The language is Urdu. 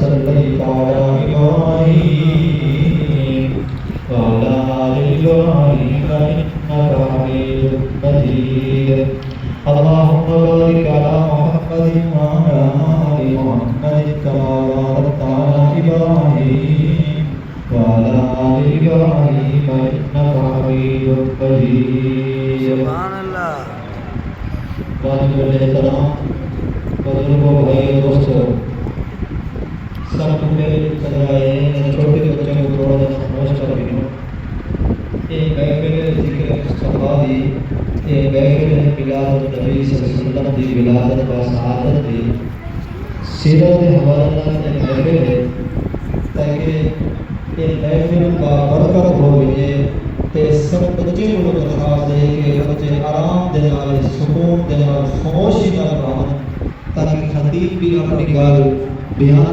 صليت على إبراهيم وعلى آل إبراهيم إنك حميد مجيد اللهم بارك على محمد وعلى آل محمد كما باركت على إبراهيم وعلى آل إبراهيم إنك حميد مجيد سبحان اللہ. احترام بزرگوں بھائی دوستوں سب میرے سجائے چھوٹے بچوں کو تھوڑا سا خاموش کر دیں. یہ محفل ذکر مصطفیٰ دی یہ محفل میلاد النبی صلی اللہ علیہ وسلم دی ولادت و سعادت دی سیرت حوالے نال یہ محفل ہے تاکہ یہ محفل کا برکت ہو وجے تے سب بچے کو درخواست ہے کہ بچے آرام دے نال سکون دے نال خاموشی نال رہن تاکہ خطیب بھی اپنی گل بیان